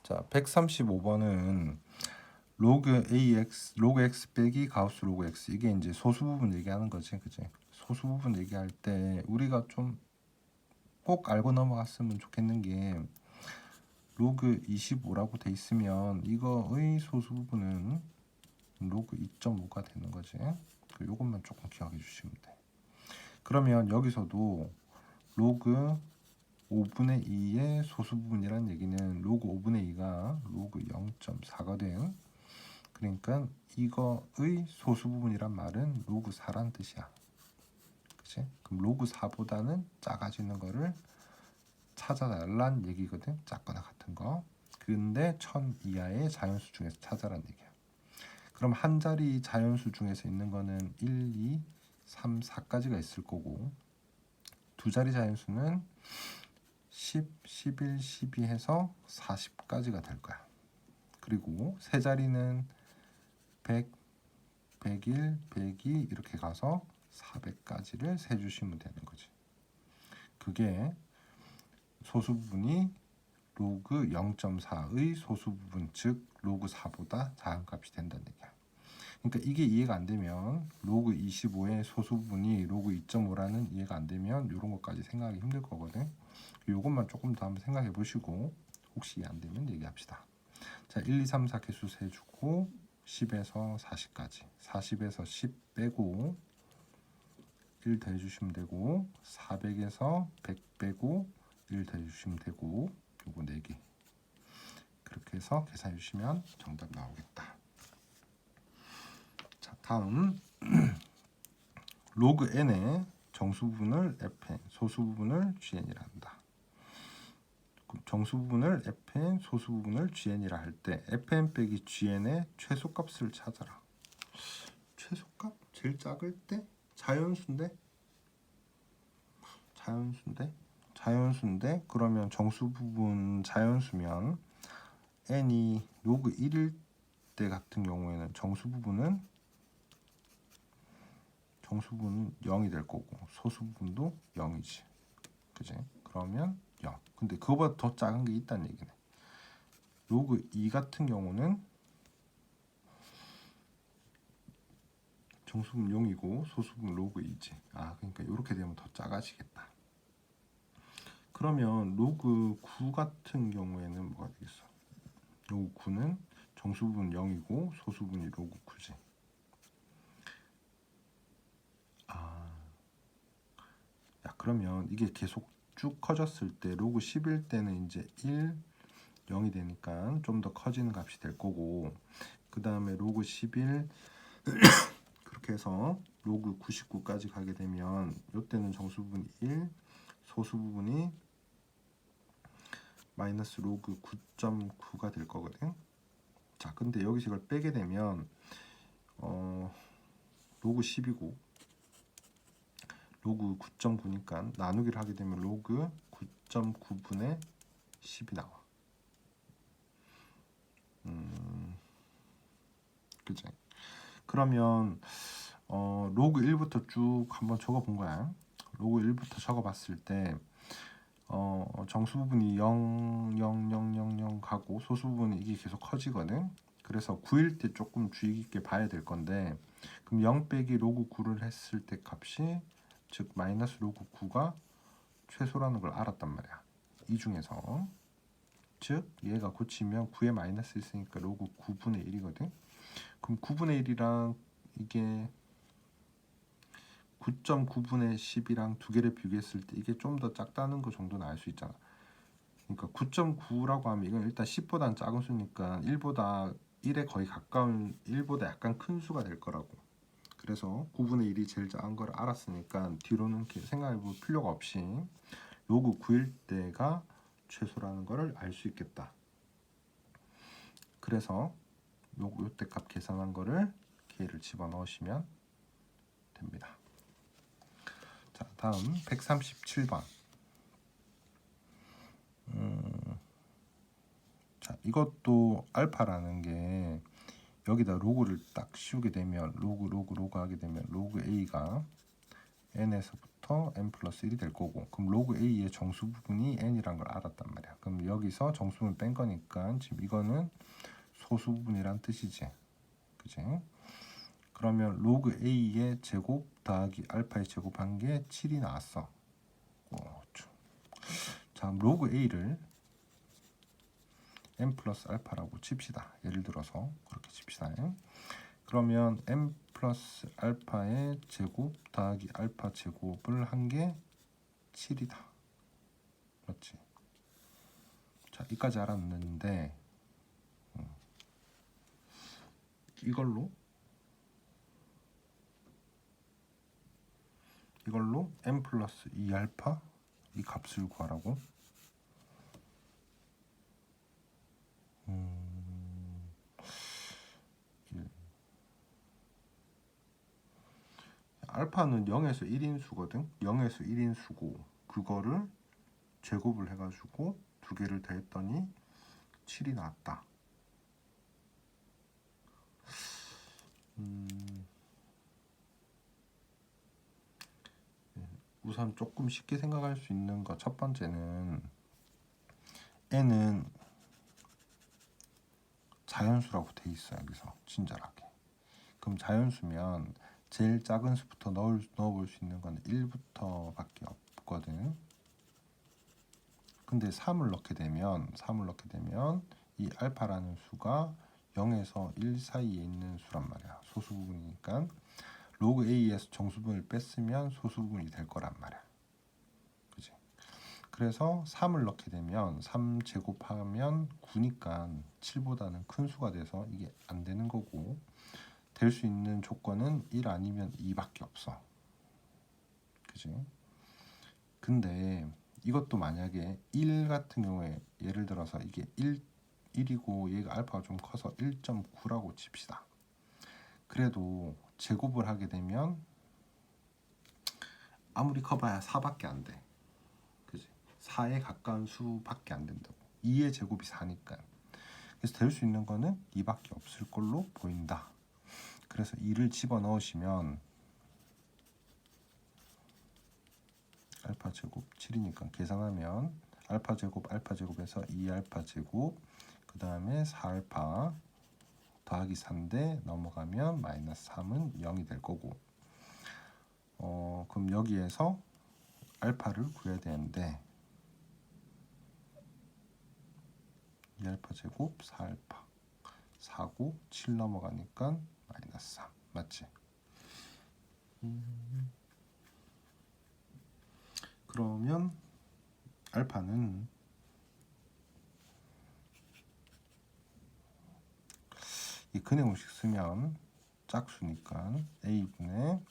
자, 135번은 로그 AX, 로그 X 빼기 가우스 로그 X, 이게 이제 소수 부분 얘기하는 거지, 그지? 소수 부분 얘기할 때 우리가 좀 꼭 알고 넘어갔으면 좋겠는 게 로그 25라고 돼 있으면 이거의 소수 부분은 로그 2.5가 되는 거지. 요것만 조금 기억해 주시면 돼. 그러면 여기서도 로그 5분의 2의 소수 부분이란 얘기는 로그 5분의 2가 로그 0.4거든. 그러니까 이거의 소수 부분이란 말은 로그 4란 뜻이야. 그치? 그럼 로그 4보다는 작아지는 거를 찾아달란 얘기거든. 작거나 같은 거. 근데 1000 이하의 자연수 중에서 찾아란 얘기야. 그럼 한 자리 자연수 중에서 있는 거는 1, 2, 3, 4까지가 있을 거고, 두 자리 자연수는 10, 11, 12 해서 40까지가 될 거야. 그리고 세 자리는 100, 101, 102 이렇게 가서 400까지를 세주시면 되는 거지. 그게 소수 부분이 로그 0.4의 소수 부분, 즉 로그 4보다 작은 값이 된다는 얘기야. 그러니까 이게 이해가 안 되면 로그 25의 소수 부분이 로그 2.5라는 이해가 안 되면 이런 것까지 생각하기 힘들 거거든. 이것만 조금 더 한번 생각해 보시고 혹시 이해 안 되면 얘기합시다. 자, 1, 2, 3, 4 개수 세주고 10에서 40까지, 40에서 10 빼고 1 더해주시면 되고, 400에서 100 빼고 1 더해주시면 되고, 요거 4개 그렇게 해서 계산해 주시면 정답 나오겠다. 자, 다음 로그 n의 정수 부분을 fn, 소수 부분을 gn이라 한다. 정수 부분을 fn, 소수 부분을 gn이라 할 때 fn 빼기 gn의 최소값을 찾아라. 최소값? 제일 작을 때? 자연수인데? 자연수인데 그러면 정수 부분 자연수면 n이 로그 1일 때 같은 경우에는 정수 부분은 0이 될 거고 소수 부분도 0이지. 그지? 그러면 0. 근데 그거보다 더 작은 게 있다는 얘기네. 로그 2 같은 경우는 정수분 0이고 소수분 로그 2지. 아, 그러니까 이렇게 되면 더 작아지겠다. 그러면 로그 9 같은 경우에는 뭐가 되겠어? 로그 9는 정수분 0이고 소수분이 로그 9지. 아, 야, 그러면 이게 계속 쭉 커졌을 때 로그 10일 때는 이제 1, 0이 되니까 좀 더 커지는 값이 될 거고, 그 다음에 로그 11 그렇게 해서 로그 99까지 가게 되면 이때는 정수 부분이 1, 소수 부분이 마이너스 로그 9.9가 될 거거든. 자, 근데 여기서 이걸 빼게 되면 로그 10이고 로그 9.9니까 나누기를 하게 되면 로그 9.9분의 10이 나와. 그치? 그러면 로그 1부터 쭉 한번 적어본 거야. 로그 1부터 적어봤을 때 정수 부분이 0, 0, 0, 0, 0 가고 소수 부분이 이게 계속 커지거든. 그래서 9일 때 조금 주의 깊게 봐야 될 건데, 그럼 0 빼기 로그 9를 했을 때 값이 즉 마이너스 로그 9가 최소라는 걸 알았단 말이야. 이 중에서 즉 얘가 고치면 9에 마이너스 있으니까 로그 9분의 1이거든. 그럼 9분의 1이랑 이게 9.9분의 10이랑 두 개를 비교했을 때 이게 좀 더 작다는 거 정도는 알 수 있잖아. 그러니까 9.9라고 하면 이건 일단 10보다는 작은 수니까 1보다 1에 거의 가까운 1보다 약간 큰 수가 될 거라고. 그래서 9분의 1이 제일 작은 걸 알았으니까 뒤로는 생각해 볼 필요가 없이 로그 9일 때가 최소라는 거를 알 수 있겠다. 그래서 요때 값 계산한 거를 K를 집어넣으시면 됩니다. 자, 다음 137번. 자, 이것도 알파라는 게 여기다 로그를 딱 씌우게 되면 로그 하게 되면 로그 A가 n에서부터 n 플러스 1이 될 거고, 그럼 로그 a의 정수 부분이 n이란 걸 알았단 말이야. 그럼 여기서 정수분을 뺀 거니까 지금 이거는 소수 부분이란 뜻이지, 그지? 그러면 로그 a의 제곱 더하기 알파의 제곱한 게 7이 나왔어. 자, 로그 a를 n 플러스 알파라고 칩시다. 예를 들어서 그렇게 칩시다. 그러면 n 플러스 알파의 제곱 더하기 알파 제곱을 한 게 7이다. 맞지? 자, 이까지 알았는데 이걸로 n 플러스 2알파 이 값을 구하라고? 알파는 0에서 1인수거든. 0에서 1인수고 그거를 제곱을 해가지고 두 개를 더했더니 7이 나왔다. 우선 조금 쉽게 생각할 수 있는 거 첫 번째는 n은 자연수라고 돼 있어. 여기서 친절하게. 그럼 자연수면 제일 작은 수부터 넣어볼 수 있는 건 1부터 밖에 없거든. 근데 3을 넣게 되면 이 알파라는 수가 0에서 1 사이에 있는 수란 말이야. 소수 부분이니까 로그 a에서 정수분을 뺐으면 소수 부분이 될 거란 말이야. 그지? 그래서 3을 넣게 되면 3 제곱하면 9니까 7보다는 큰 수가 돼서 이게 안 되는 거고, 될 수 있는 조건은 1 아니면 2밖에 없어. 그지? 근데 이것도 만약에 1 같은 경우에 예를 들어서 이게 1이고 얘가 알파가 좀 커서 1.9라고 칩시다. 그래도 제곱을 하게 되면 아무리 커봐야 4밖에 안 돼. 그지? 4에 가까운 수밖에 안 된다고. 2의 제곱이 4니까. 그래서 될 수 있는 거는 2밖에 없을 걸로 보인다. 그래서 2를 집어넣으시면 알파 제곱 7이니까 계산하면 알파 제곱에서 2알파 제곱 그 다음에 4알파 더하기 3대 넘어가면 마이너스 3은 0이 될 거고, 그럼 여기에서 알파를 구해야 되는데 2알파 제곱 4알파 4고 7 넘어가니까 마이너스 3 맞지? 그러면 알파는 이 근해공식 쓰면 짝수니까 a분의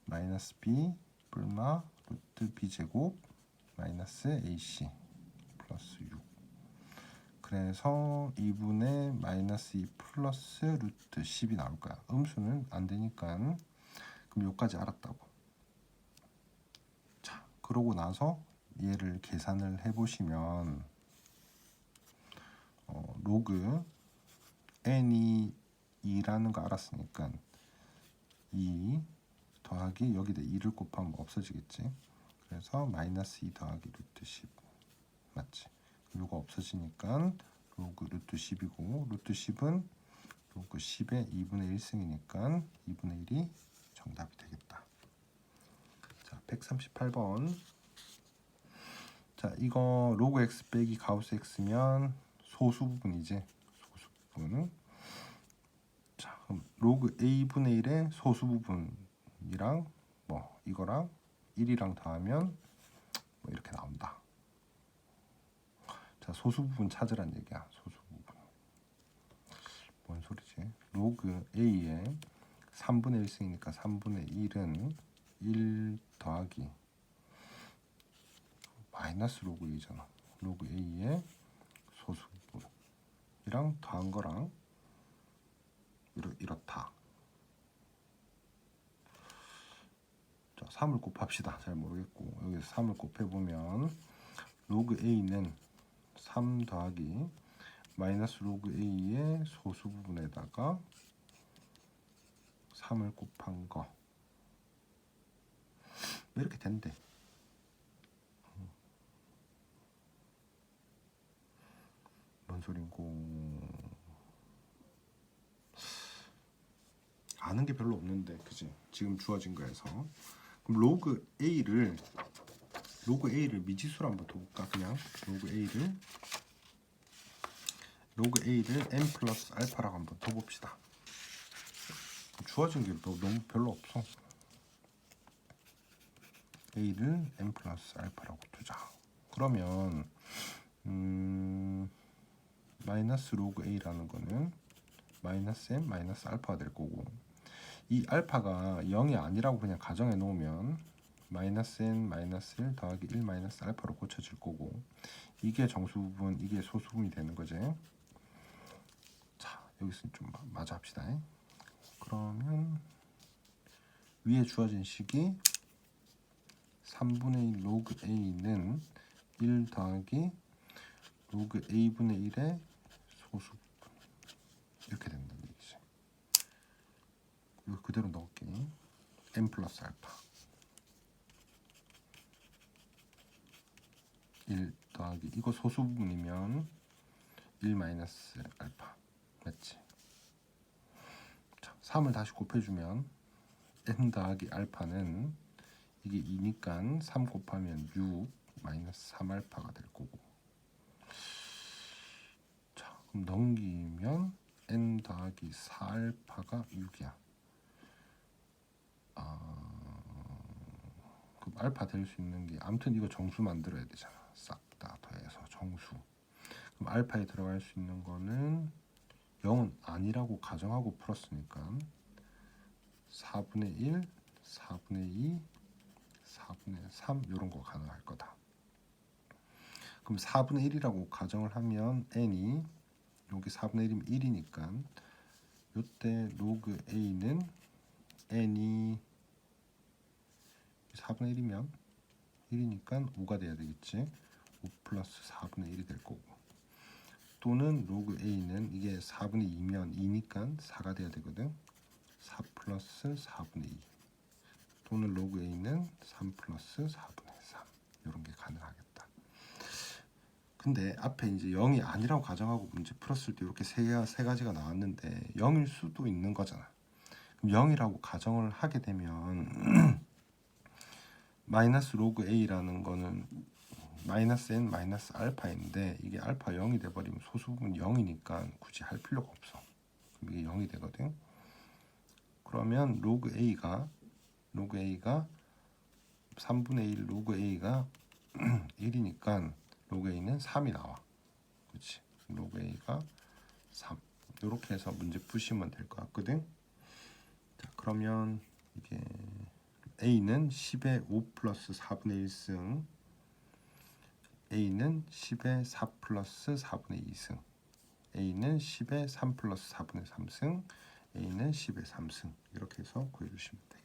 마이너스 b 뿔마 루트 b 제곱 마이너스 ac 플러스 6. 그래서 2분의 마이너스 2 플러스 루트 10이 나올 거야. 음수는 안 되니까. 그럼 여기까지 알았다고. 자, 그러고 나서 얘를 계산을 해보시면 로그 n이 2라는 거 알았으니까 2 더하기 여기다 2를 곱하면 없어지겠지. 그래서 마이너스 2 더하기 루트 10 맞지? 이거 없어지니까 로그 루트 10이고 루트 10은 로그 10의 2분의 1승이니까 2분의 1이 정답이 되겠다. 자, 138번. 자, 이거 로그 x 빼기 가우스 x면 소수 부분이지. 소수 부분. 자, 그럼 로그 a분의 1의 소수 부분이랑 뭐 이거랑 1이랑 더하면 뭐 이렇게 나온다. 자, 소수 부분 찾으란 얘기야. 소수 부분. 뭔 소리지? 로그 a의 3분의 1승이니까 3분의 1은 1 더하기 마이너스 로그 a잖아. 로그 a의 소수 부분이랑 더한 거랑 이렇다. 자, 3을 곱합시다. 잘 모르겠고 여기서 3을 곱해보면 로그 a는 3 더하기 마이너스 로그 a의 소수 부분에다가 3을 곱한 거 왜 이렇게 된대? 뭔 소린고? 아는 게 별로 없는데, 그지? 지금 주어진 거에서. 그럼 로그 A를 미지수로 한번 둬볼까? 그냥 로그 A를 n 플러스 알파라고 한번 둬봅시다. 주어진 게 너무 별로 없어. A를 n 플러스 알파라고 두자. 그러면 마이너스 로그 A라는 거는 마이너스 n 마이너스 알파가 될 거고, 이 알파가 0이 아니라고 그냥 가정해 놓으면 마이너스 n 마이너스 1 더하기 1 마이너스 알파로 고쳐질 거고, 이게 정수 부분, 이게 소수 부분이 되는 거지. 자, 여기서 좀 마저 합시다. 그러면 위에 주어진 식이 3분의 1 로그 a는 1 더하기 로그 a분의 1의 소수 부분, 이렇게 된다는 얘기지. 이거 그대로 넣을게. n 플러스 알파 1 더하기, 이거 소수 부분이면 1 마이너스 알파, 맞지? 자, 3을 다시 곱해주면 n 더하기 알파는 이게 2니까 3 곱하면 6 마이너스 3 알파가 될 거고, 자, 그럼 넘기면 n 더하기 4 알파가 6이야. 그럼 알파 될 수 있는 게, 아무튼 이거 정수 만들어야 되잖아. 싹 다 더해서 정수. 그럼 알파에 들어갈 수 있는 거는 0은 아니라고 가정하고 풀었으니까 4분의 1, 4분의 2, 4분의 3 이런 거 가능할 거다. 그럼 4분의 1이라고 가정을 하면 n이, 여기 4분의 1이면 1이니까 이때 로그 a는 n이 4분의 1이면 1이니까 5가 돼야 되겠지. 5 플러스 4분의 1이 될 거고, 또는 로그 a는 이게 4분의 2면 2니까 4가 돼야 되거든. 4 플러스 4분의 2, 또는 로그 a는 3 플러스 4분의 3, 이런 게 가능하겠다. 근데 앞에 이제 0이 아니라고 가정하고 문제 풀었을 때 이렇게 세 가지가 나왔는데 0일 수도 있는 거잖아. 그럼 0이라고 가정을 하게 되면 마이너스 로그 a라는 거는 마이너스 n 마이너스 알파인데, 이게 알파 0이 돼버리면 소수 부분 0이니까 굳이 할 필요가 없어. 그럼 이게 0이 되거든. 그러면 로그 a가 3분의 1 로그 a가 1이니까 로그 a는 3이 나와. 그렇지? 로그 a가 3. 이렇게 해서 문제 푸시면 될 것 같거든. 자, 그러면 이게 a는 10의 5 플러스 4분의 1승, a는 10의 4 플러스 4분의 2승, a는 10의 3 플러스 4분의 3승, a는 10의 3승, 이렇게 해서 구해주시면 돼.